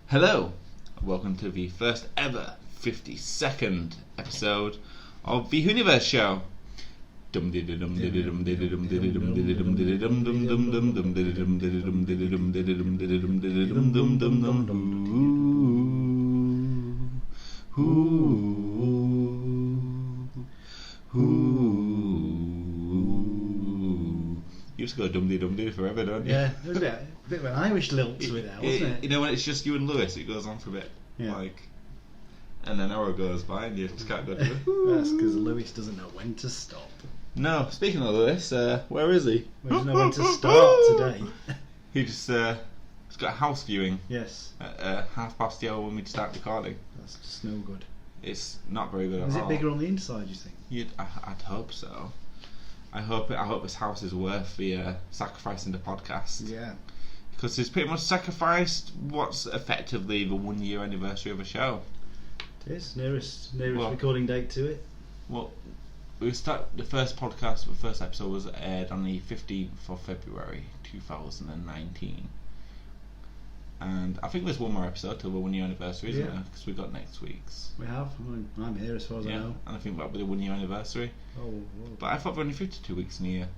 Hello, welcome to the first ever 52nd episode of the Whoniverse show. You used to go dum-dee forever, don't you? Yeah, there was a bit of an Irish lilt to it there, wasn't it? You know, when it's just you and Lewis, it goes on for a bit. Yeah. And an hour goes by and you just can't go to it. That's because Lewis doesn't know when to stop. No, speaking of Lewis, where is he? He doesn't know when to start today. He just he's got a house viewing Yes. at 1:30 when we start recording. That's just no good. It's not very good Is at it all. bigger on the inside, you think? I'd hope so. I hope this house is worth the sacrificing the podcast. Yeah. Because it's pretty much sacrificed what's effectively the 1 year anniversary of a show. It is. Nearest Well- recording date to it. Well, the first episode was aired on the 15th of February 2019. And I think there's one more episode till the 1 year anniversary, isn't there? Because we've got next week's. We have. I'm here as far as I know. And I think that'll be the 1 year anniversary. Oh, whoa. But I thought there were only 52 weeks in a year.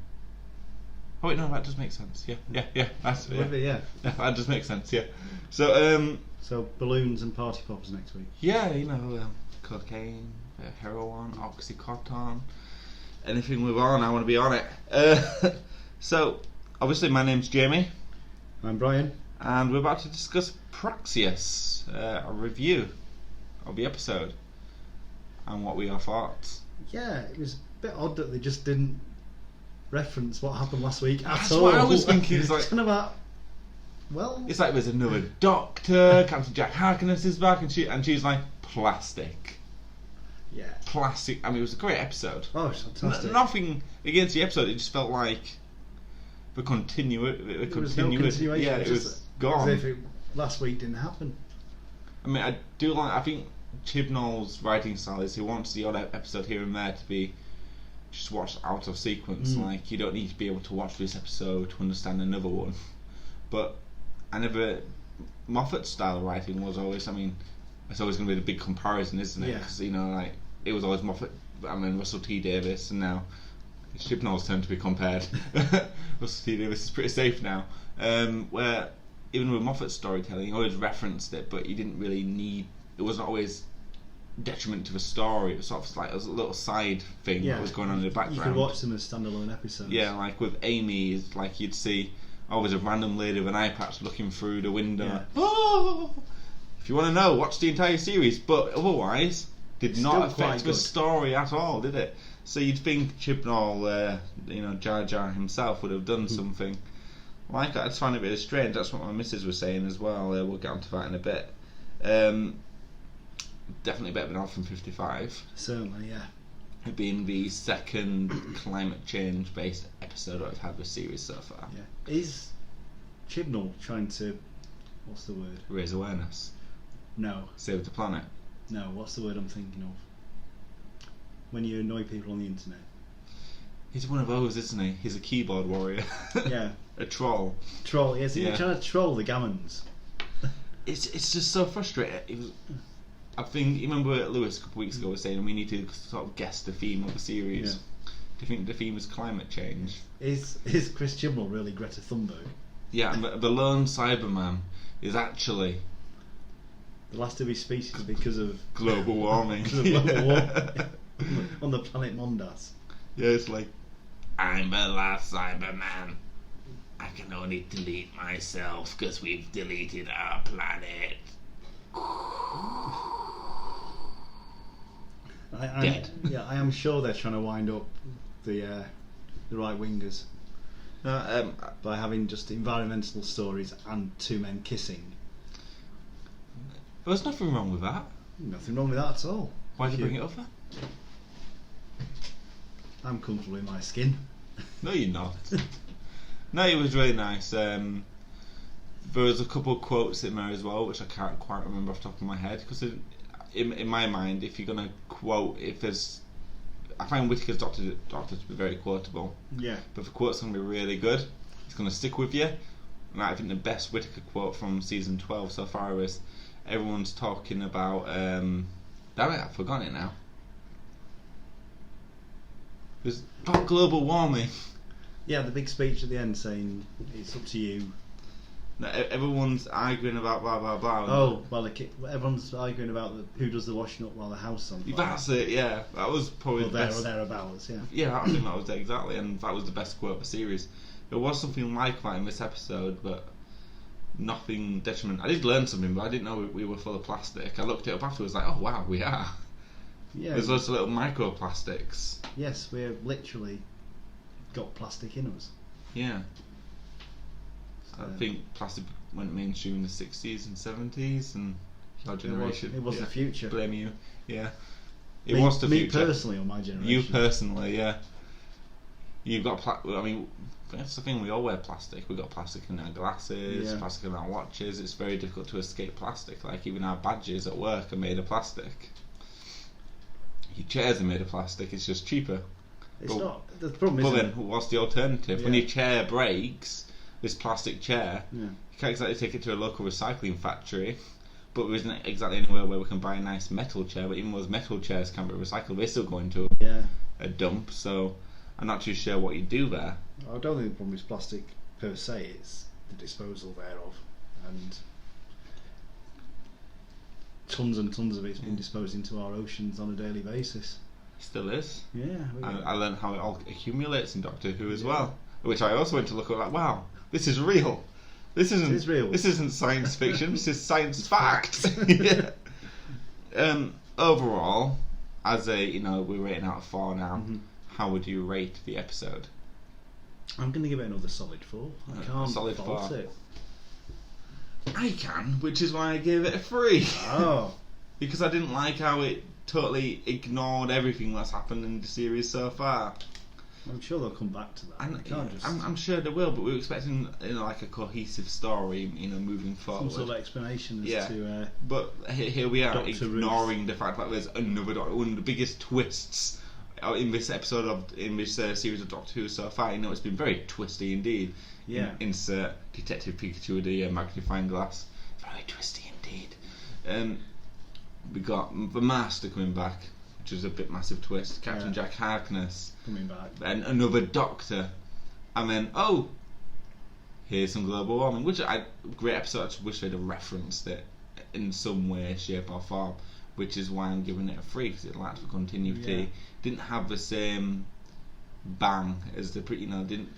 Oh wait, no, that does make sense. Yeah. That does make sense. Yeah. So So balloons and party poppers next week. yeah, cocaine, heroin, oxycontin, anything with on, I want to be on it. So obviously my name's Jamie, I'm Brian. and we're about to discuss Praxeus, a review of the episode, and what we are thoughts. Yeah, it was a bit odd that they just didn't reference what happened last week at That's all. what I was thinking. It's like, kind of about, well, it's like there's another doctor, Captain Jack Harkness is back, and she's like, plastic. yeah. Plastic. I mean, it was a great episode. Oh, it's fantastic. Nothing against the episode. It just felt like the continuity. There was no continuation. Yeah, it was just gone. as if last week didn't happen. I mean, I think Chibnall's writing style is he wants the odd episode here and there to be just watched out of sequence. Like, you don't need to be able to watch this episode to understand another one. But Moffat's style of writing was always, I mean, it's always going to be the big comparison, isn't it? Yeah. Because, like, it was always Moffat, Russell T Davies, and now it's Chibnall's turn to be compared. Russell T Davies is pretty safe now. Where, even with Moffat's storytelling, he always referenced it, but he didn't really need, it wasn't always detriment to the story. It was sort of like a little side thing that was going on in the background. You could watch them as standalone episodes. Yeah, like with Amy, it's like you'd see always a random lady with an eye patch looking through the window. Yeah. Oh! If you want to know, watch the entire series. But otherwise, did not affect the story at all, did it? So you'd think Chibnall, Jar Jar himself would have done something like that. I just find it really strange. That's what my missus was saying as well. We'll get onto that in a bit. Definitely better than Alpha 55. Certainly, yeah. It being the second climate change based episode I've had this series so far. Yeah. Is Chibnall trying to, what's the word? Raise awareness. No. Save the planet. No, what's the word I'm thinking of? When you annoy people on the internet. He's one of those, isn't he? He's a keyboard warrior. Yeah. A troll. Troll, yes, Yeah. he's trying to troll the gammons. It's just so frustrating. I think, you remember Lewis a couple of weeks ago was saying we need to sort of guess the theme of the series. Yeah. Do you think the theme is climate change? Is Chris Chibnall really Greta Thunberg? Yeah, and the lone Cyberman is actually The last of his species because of global warming. because of global warming on the planet Mondas. Yeah, it's like, I'm the last Cyberman. I can only delete myself because we've deleted our planet. Dead. Yeah, I am sure they're trying to wind up the right wingers by having just environmental stories and two men kissing. There's nothing wrong with that. Nothing wrong with that at all. Why did you bring it up then? I'm comfortable in my skin. No, you're not. No, it was really nice. There was a couple of quotes in there as well, which I can't quite remember off the top of my head. Because in my mind, if you're going to quote, I find Whittaker's Doctor to be very quotable. Yeah. But if the quote's going to be really good, it's going to stick with you. And I think the best Whittaker quote from season 12 so far is everyone's talking about. Damn it, I've forgotten it now. It's about global warming. Yeah, the big speech at the end saying it's up to you. No, everyone's arguing about blah blah blah. Oh, well, everyone's arguing about who does the washing up while the house is on fire. That's it, yeah. That was probably or the there best. or thereabouts, yeah. Yeah, I think that was it exactly, and that was the best quote of the series. There was something like that in this episode, but nothing detriment. I did learn something, but I didn't know we were full of plastic. I looked it up afterwards, like, oh wow, we are. Yeah. There's lots of little microplastics. Yes, we're literally got plastic in us. Yeah. I think plastic went mainstream in the 60s and 70s, and your generation. It was the future. Blame you. Yeah. It was the future. Me personally, or my generation. You personally, yeah. You've got I mean, that's the thing. We all wear plastic. We've got plastic in our glasses, plastic in our watches. It's very difficult to escape plastic. Like even our badges at work are made of plastic. Your chairs are made of plastic. It's just cheaper. It's not. The problem is. But then, what's the alternative? When your chair breaks, this plastic chair, you can't exactly take it to a local recycling factory. But there isn't exactly anywhere where we can buy a nice metal chair. But even those metal chairs can't be recycled. They're still going to a dump. So I'm not too sure what you do there. I don't think the problem is plastic per se. It's the disposal thereof, and tons and tons of it's been disposed into our oceans on a daily basis. Still is. Yeah. I learned how it all accumulates in Doctor Who as well, which I also went to look at. Like, wow, this is real. This isn't real. This isn't science fiction. This is science fact. Yeah. Overall, as a we're rating out of 4 now. How would you rate the episode? I'm going to give it another solid 4. I can't solid fault 4. it. I can, which is why I gave it a 3. Oh. Because I didn't like how it totally ignored everything that's happened in the series so far. I'm sure they'll come back to that. I'm sure they will, but we were expecting like a cohesive story, moving forward. Some sort of explanation as to. But here we are, Dr. ignoring Ruth. the fact that there's another Doctor. One of the biggest twists in this episode in this series of Doctor Who so far. It's been very twisty indeed. Yeah. Insert Detective Pikachu with the magnifying glass. Very twisty indeed. We got the Master coming back, which was a bit massive twist. Captain Jack Harkness coming back, and another Doctor, and then here's some global warming, which great episode. I just wish they'd have referenced it in some way, shape or form, which is why I'm giving it a 3 because it lacked for continuity. Didn't have the same bang as the didn't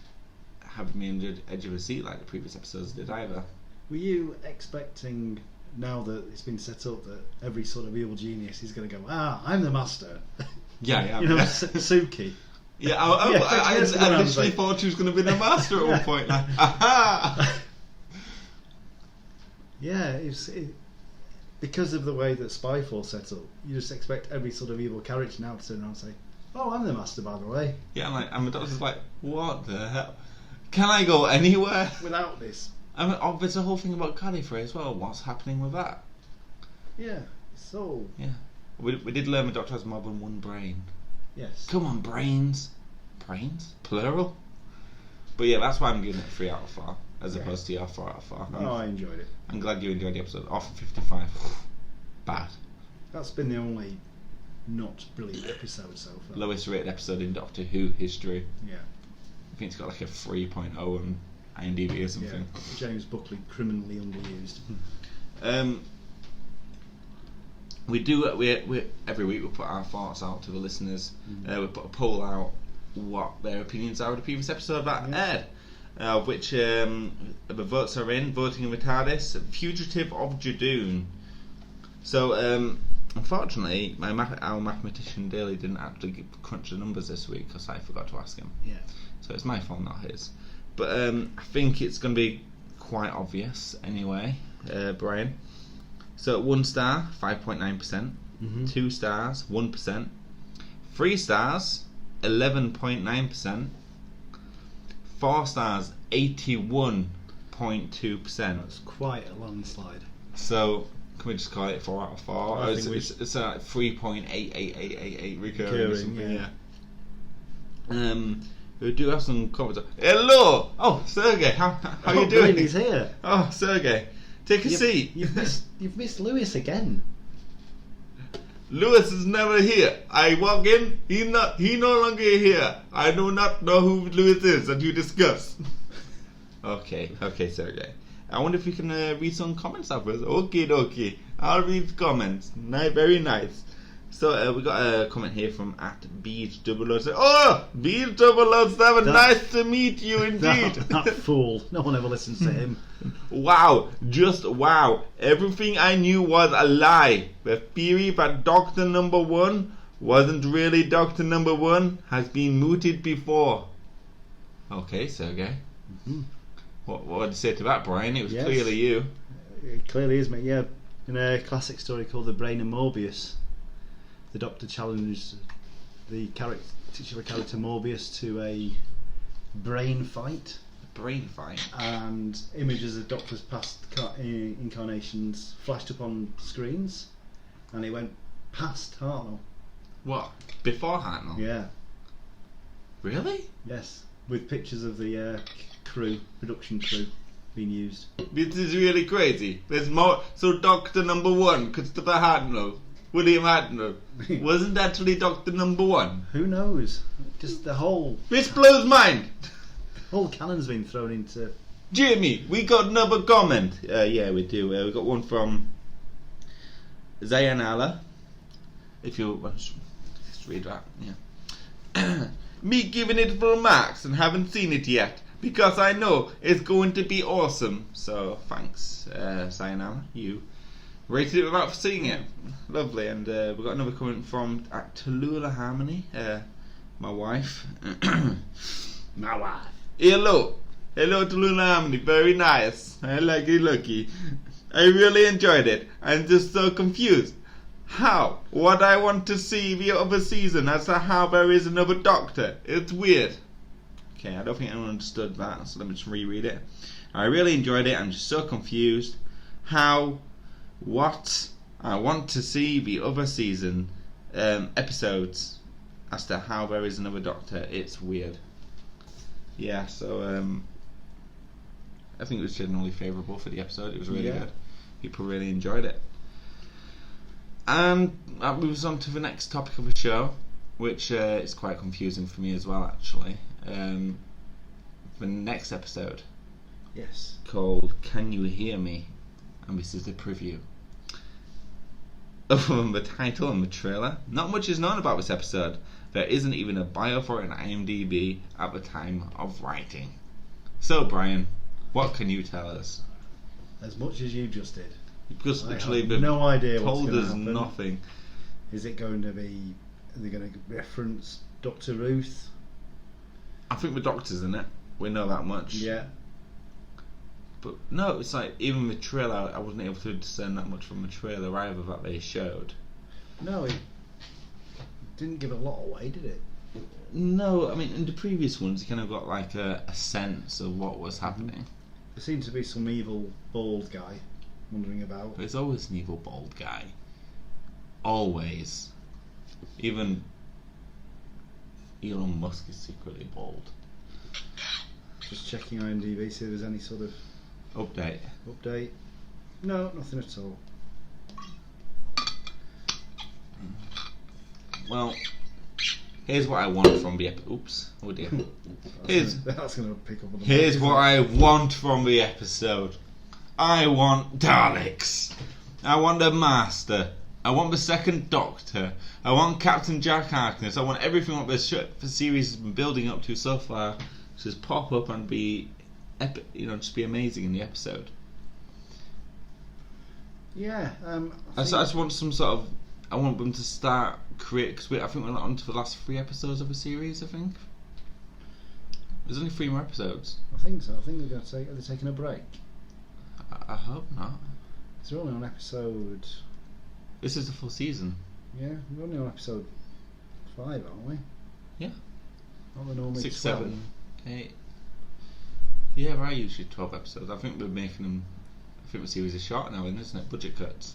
have me on the edge of a seat like the previous episodes did either. Were you expecting, now that it's been set up, that every sort of evil genius is going to go, I'm the Master? Yeah. Suki. Yeah, I literally thought she was going to be the Master at one point. Like, aha! Yeah, because of the way that Spyfall set up, you just expect every sort of evil character now to turn around and say, I'm the Master, by the way. Yeah, and the Doctor's like, what the hell? Can I go anywhere without this? There's a whole thing about Gallifrey as well. What's happening with that? Yeah, so... Yeah. We did learn the Doctor has more than one brain. Yes. Come on, brains. Brains? Plural? But yeah, that's why I'm giving it a 3 out of 4, as opposed to your 4 out of 4. I enjoyed it. I'm glad you enjoyed the episode. Off of 55. Bad. That's been the only not brilliant episode so far. Lowest rated episode in Doctor Who history. Yeah. I think it's got like a 3.0 on IMDb or something. Yeah. James Buckley, criminally underused. We every week we put our thoughts out to the listeners. We put a poll out what their opinions are of the previous episode that aired, which the votes are in. Voting in the TARDIS, Fugitive of Jadoon. So unfortunately, our mathematician Daly didn't actually crunch the numbers this week because I forgot to ask him. Yeah. So it's my fault, not his. But I think it's going to be quite obvious anyway, Brian. So 1 star, 5.9%. 2 stars, 1%. 3 stars, 11.9%. 4 stars, 81.2%. That's quite a landslide. So can we just call it 4 out of 4? It's 3.88888 recurring. Yeah. We do have some comments. Hello! Oh, Sergey, how you doing? He's here. Oh, Sergey, take a seat. You've missed Lewis again. Lewis is never here. I walk in, he no longer here. I do not know who Lewis is that you discuss. Okay, Sergey. I wonder if we can read some comments afterwards. Okay. I'll read comments. Very nice. So we got a comment here from @Beach007. Oh, Beach007. Nice to meet you indeed. That fool. No one ever listens to him. Wow, just wow. Everything I knew was a lie. The theory that Doctor Number 1 wasn't really Doctor Number 1 has been mooted before. Okay, Sergey. Mm-hmm. What did you say to that, Brian? It was clearly you. It clearly is, mate. Yeah. In a classic story called The Brain of Morbius, the Doctor challenged the titular character Morbius to a brain fight. Brain fight? And images of Doctor's past incarnations flashed up on screens, and it went past Hartnell. What? Before Hartnell? Yeah. Really? Yes. With pictures of the production crew being used. This is really crazy. There's more. So Doctor Number 1, Christopher Hartnell, William Hartnell, wasn't actually Doctor Number 1. Who knows? Just the whole. This blows mind. Whole canon's been thrown into. Jimmy, we got another comment. Yeah, we do. We got one from Zayanala. If you want to just read that, yeah. Me giving it full marks and haven't seen it yet because I know it's going to be awesome. So thanks, Zayanala. You rated it without seeing it. Lovely. And we got another comment from Tallulah Harmony, my wife. My wife. Hello Tallulah Harmony, very nice. I like it, lucky. I really enjoyed it. I'm just so confused. How? What I want to see the other season as to how there is another Doctor. It's weird. Okay, I don't think anyone understood that, so let me just reread it. I really enjoyed it. I'm just so confused. How? What? I want to see the other season episodes as to how there is another Doctor. It's weird. Yeah, so I think it was generally favourable for the episode. It was really good. People really enjoyed it. And that moves on to the next topic of the show, which is quite confusing for me as well, actually. The next episode. Yes. Called Can You Hear Me? And this is the preview. Other than the title and the trailer, not much is known about this episode. There isn't even a bio for it on IMDb at the time of writing. So, Brian, what can you tell us? As much as you just did. Because I literally have no idea what's told going to us happen. nothing. Is it going to be? Are they going to reference Dr. Ruth? I think the Doctor's in it. We know that much. Yeah. But no, it's like even the trailer. I wasn't able to discern that much from the trailer either that they showed. No, it didn't give a lot away, did it? No, I mean in the previous ones, you kind of got like a sense of what was happening. There seemed to be some evil bald guy wandering about. There's always an evil bald guy. Always. Even Elon Musk is secretly bald. Just checking IMDb, see if there's any sort of Update. No, nothing at all. Well, here's what I want from the episode. Oops. Oh dear. That's going to pick up on the Here's what I want from the episode. I want Daleks. I want the Master. I want the Second Doctor. I want Captain Jack Harkness. I want everything what the series has been building up to so far to just pop up and be epic, just be amazing in the episode. Yeah. I just want some sort of. I want them to start create because I think we're on to the last 3 episodes of the series. I think there's only 3 more episodes. I think so. I think they're going to take. Are they taking a break? I hope not. So we're only on episode. This is the full season. Yeah, we're only on episode 5, aren't we? Yeah. Aren't they normally 6, 12? 7, 8. Yeah, right. Usually 12 episodes. I think we're making them. I think the series is short now, isn't it? Budget cuts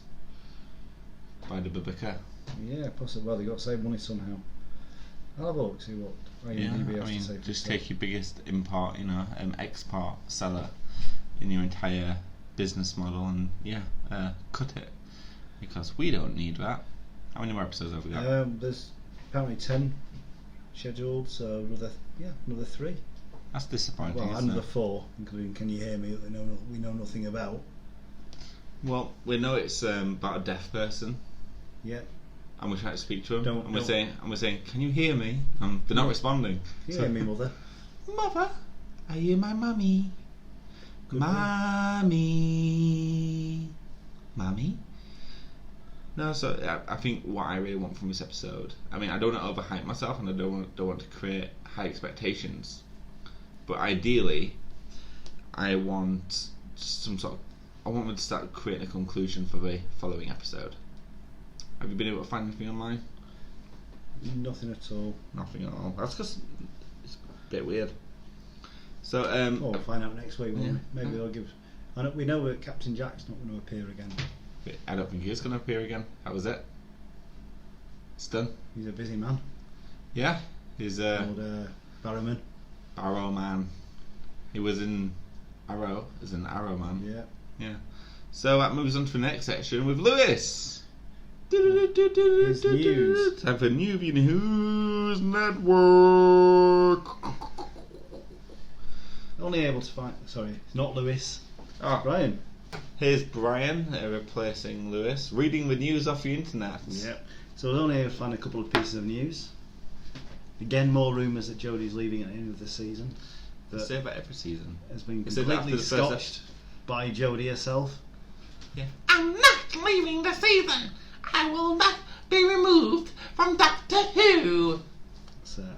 by the Babica. Yeah, possibly. Well, they got to save money somehow. I'll have a look, see what IMDb has to say. Just take your biggest import, export seller in your entire business model and cut it, because we don't need that. How many more episodes have we got? There's apparently 10 scheduled, so another 3. That's disappointing. Well, another 4, including Can You Hear Me, that we know nothing about. Well, we know it's about a deaf person. Yeah. And we're trying to speak to them. We're saying, can you hear me? And they're not responding. Can you hear me, Mother? Mother, are you my mummy? Mummy. Mummy? No, so I think what I really want from this episode, I don't want to overhype myself, and I don't want to create high expectations, but ideally I want them to start creating a conclusion for the following episode. Have you been able to find anything online? Nothing at all. Nothing at all. That's because it's a bit weird. So we'll find out next week, won't we? Maybe they'll give. We know that Captain Jack's not going to appear again. I don't think he is going to appear again. That was it. It's done. He's a busy man. Yeah, he's old Barrowman. Barrowman. He was in Arrow as an Arrow Man. Yeah. So that moves on to the next section with Lewis. His news. Time for Newbie News Network. Only able to find. Sorry, it's not Lewis. Brian. Here's Brian replacing Lewis, reading the news off the internet. Yep. So I was only able to find a couple of pieces of news. Again, more rumours that Jodie's leaving at the end of the season. They say that every season. Has been completely scotched by Jodie herself. Yeah. I'm not leaving the season. I will not be removed from Doctor Who. It's a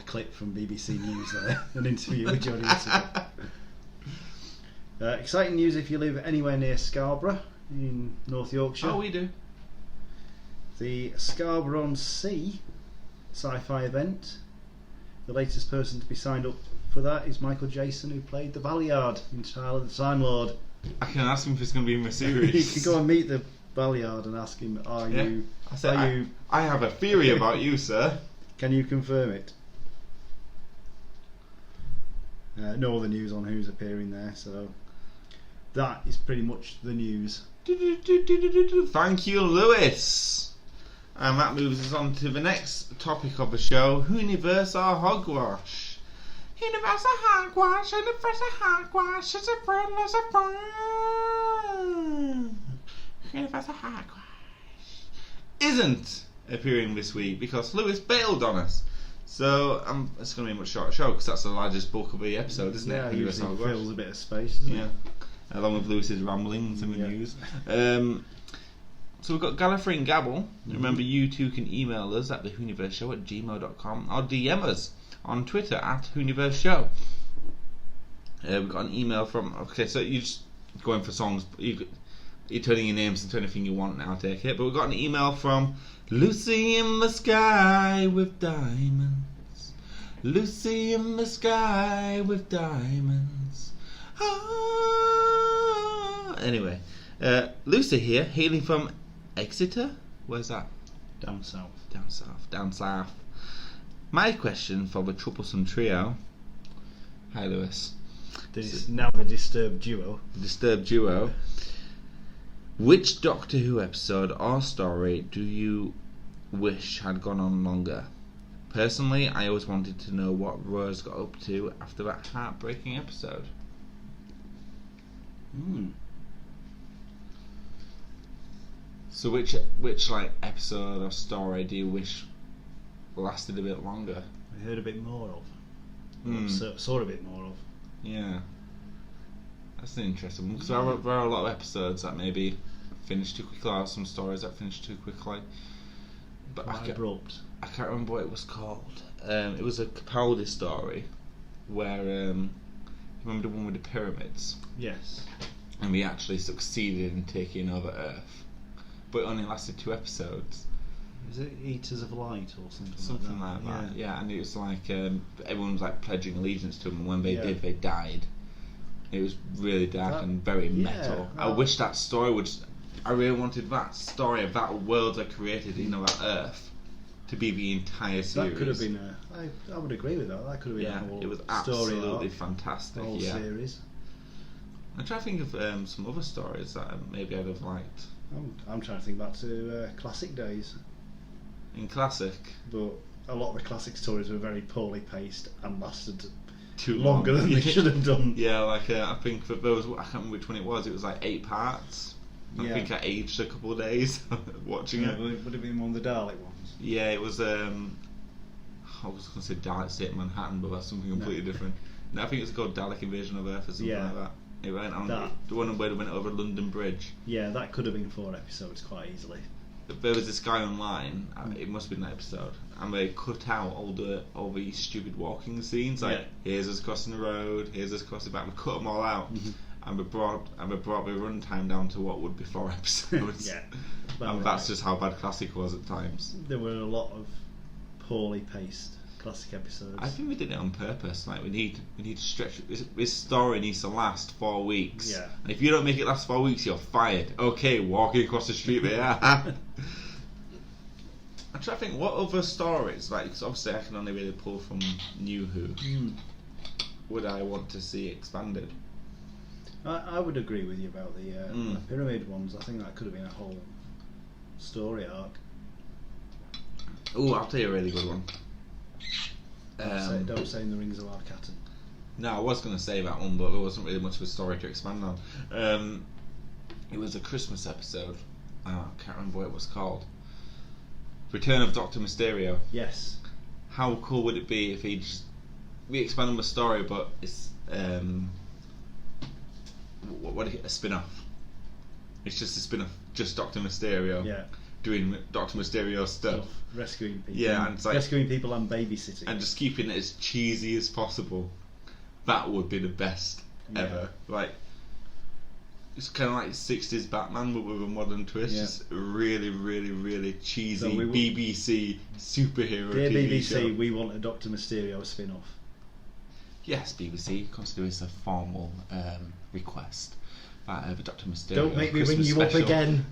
clip from BBC News there, an interview with Jodie Whittaker. Exciting news if you live anywhere near Scarborough in North Yorkshire. Oh, we do. The Scarborough-on-Sea sci-fi event. The latest person to be signed up for that is Michael Jason, who played the Valeyard in Tyler the Time Lord. I can ask him if he's going to be in the series. You could go and meet the Valeyard and ask him, I have a theory about you, sir. Can you confirm it? No other news on who's appearing there, so that is pretty much the news. Thank you, Lewis. And that moves us on to the next topic of the show, Whoniverse or Hogwash. Universe or Hogwash, Universe or Hogwash, it's a friend, it's a friend. Universe or Hogwash isn't appearing this week because Lewis bailed on us. So it's going to be a much shorter show because that's the largest bulk of the episode, isn't it? Yeah, usually fills a bit of space, doesn't it? Along with Lewis's ramblings and the news. So we've got Gallifrey and Gabble. Remember, you too can email us at thewhoniverseshow@gmail.com or DM us on Twitter at Whoniverse We've got an email from. Okay, so you're just going for songs. You're turning your names into anything you want now, take it. But we've got an email from Lucy in the sky with diamonds. Lucy in the sky with diamonds. Ah. Anyway, Lucy here, hailing from Exeter. Where's that? Down south. Down south. My question for the troublesome trio. Hi, Lewis. Now the disturbed duo. Which Doctor Who episode or story do you wish had gone on longer? Personally, I always wanted to know what Rose got up to after that heartbreaking episode. So which like episode or story do you wish lasted a bit longer? I heard a bit more of. Saw a bit more of. Yeah. That's an interesting one because there are a lot of episodes that maybe finished too quickly, or some stories that finished too quickly. But abrupt. I can't remember what it was called. It was a Capaldi story where remember the one with the pyramids? Yes. And we actually succeeded in taking over Earth, but it only lasted 2 episodes. Is it Eaters of Light or something? Something like that. Yeah, and it was like everyone was like pledging allegiance to them, and when they did, they died. It was really dark and very metal. I wish that story would. I really wanted that story of that world I created, that Earth, to be the entire series. That could have been I would agree with that. That could have been a whole it was story absolutely arc, fantastic. whole series. I'm trying to think of some other stories that maybe I'd have liked. I'm trying to think back to classic days. In classic, but a lot of the classic stories were very poorly paced and lasted too longer long. than they should have done. Yeah, like I think for those, I can't remember which one it was. It was like 8 parts. I think I aged a couple of days watching it. Would it have been one of the Dalek ones? Yeah, it was. I was going to say Dalek State Manhattan, but that's something completely different. No, I think it was called Dalek Invasion of Earth or something like that. It went on the one where it went over London Bridge. Yeah, that could have been 4 episodes quite easily. There was this guy online. It must have been an episode, and they cut out all the stupid walking scenes. Like here's us crossing the road, here's us crossing back. We cut them all out, and we brought the run time down to what would be 4 episodes. And that's just how bad classic was at times. There were a lot of poorly paced classic episodes. I think we did it on purpose. Like we need to stretch. This story needs to last 4 weeks. Yeah. And if you don't make it last 4 weeks, you're fired. Okay, walking across the street there. I'm trying to think what other stories. Like, 'cause obviously, I can only really pull from New Who. Would I want to see expanded? I would agree with you about the pyramid ones. I think that could have been a whole story arc. Oh, I'll tell you a really good one. Don't say In the Rings of Arcatan. No, I was going to say that one, but there wasn't really much of a story to expand on. It was a Christmas episode. I can't remember what it was called. Return of Dr. Mysterio. Yes. How cool would it be if we expand on the story, but it's a spin-off. It's just a spin-off, just Dr. Mysterio. Yeah. Doing Dr. Mysterio stuff. Rescuing people. Yeah, and it's like, rescuing people and babysitting. And just keeping it as cheesy as possible. That would be the best ever. Like, it's kind of like 60s Batman, but with a modern twist. Just really, really, really cheesy BBC superhero Dear TV BBC, show. we want a Dr. Mysterio spin-off. Yes, BBC, consider this a formal request. The Dr. Mysterio. Don't make me Christmas ring you special. up again.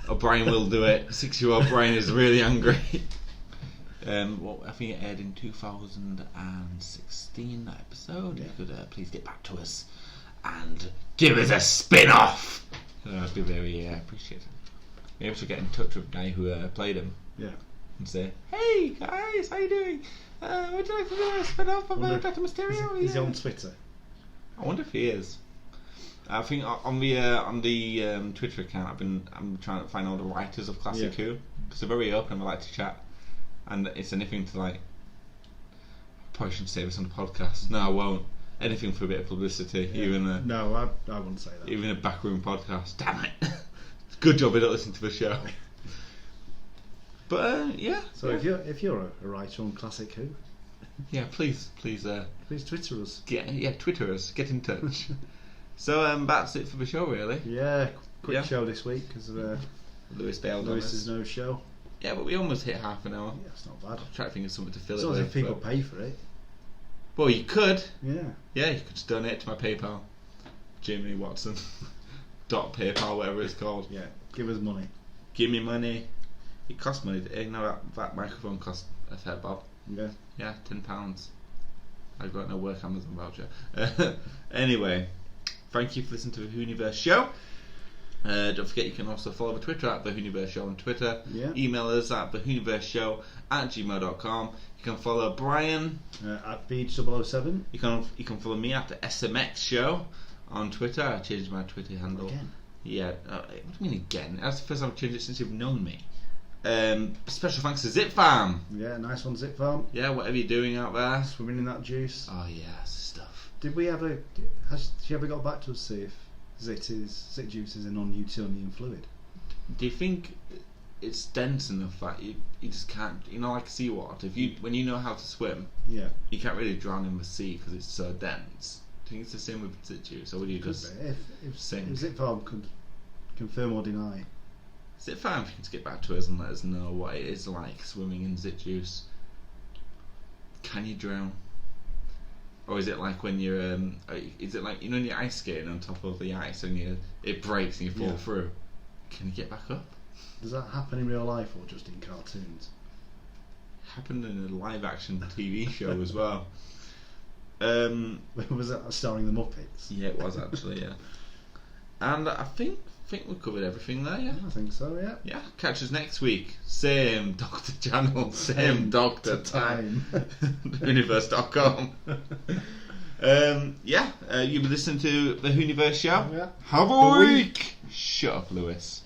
O'Brien will do it. 6-year-old Brian is really angry. I think it aired in 2016, that episode. If you could please get back to us and give us a spin-off. I'd be very appreciative. Maybe to get in touch with the guy who played him. Yeah. And say, hey guys, how you doing? Would you like to do a spin-off of Dr. Mysterio? Is he on Twitter? I wonder if he is. I think on the Twitter account, I'm trying to find all the writers of Classic Who, because they're very open. I like to chat, and it's anything to like. I probably shouldn't say this on the podcast. No, I won't. Anything for a bit of publicity, even no, I wouldn't say that. Even a backroom podcast. Damn it! Good job I don't listen to the show. But So if you're a writer on Classic Who, please Twitter us. Twitter us. Get in touch. So that's it for the show, really. Yeah, quick show this week because Lewis bailed on us. Lewis's no show. Yeah, but we almost hit half an hour. Yeah, it's not bad. I'm trying to think of something to fill as it long with. As if people pay for it. Well, you could. Yeah. Yeah, you could just donate to my PayPal. Jamie Watson. .PayPal, whatever it's called. Yeah, give us money. Give me money. It costs money. That microphone cost a fair bob. Yeah. Yeah, £10. I've got no work Amazon voucher. Anyway, thank you for listening to the Whoniverse show. Don't forget you can also follow the Twitter at the Whoniverse show on Twitter. Yeah. Email us at thewhoniverseshow@gmail.com. You can follow Brian at Beach007. You can follow me at the SMX show on Twitter. I changed my Twitter handle again. Yeah. What do you mean again? That's the first time I've changed it since you've known me. Special thanks to Zip Farm. Yeah, nice one, Zip Farm. Yeah, whatever you're doing out there, swimming in that juice. Oh yeah, that's the stuff. Did we ever? Has she ever got back to us to see if zit juice is a non-Newtonian fluid? Do you think it's dense enough that you just can't? Like seawater. When you know how to swim, you can't really drown in the sea because it's so dense. Do you think it's the same with zit juice, or would you just sink? If Zip Farm could confirm or deny. Zip Farm, if you can get back to us and let us know what it is like swimming in zit juice. Can you drown? Or is it like when you're is it like when you're ice skating on top of the ice and it breaks and you fall through? Can you get back up? Does that happen in real life or just in cartoons? happened in a live action TV show as well. Was that starring the Muppets? Yeah, it was actually. Yeah, and I think we covered everything there. Yeah, I think so. Yeah. yeah. Catch us next week. Same Doctor Channel, same Doctor Time. Whoniverse.com. You've been listening to the Whoniverse show. Yeah. Have a week. Shut up, Lewis.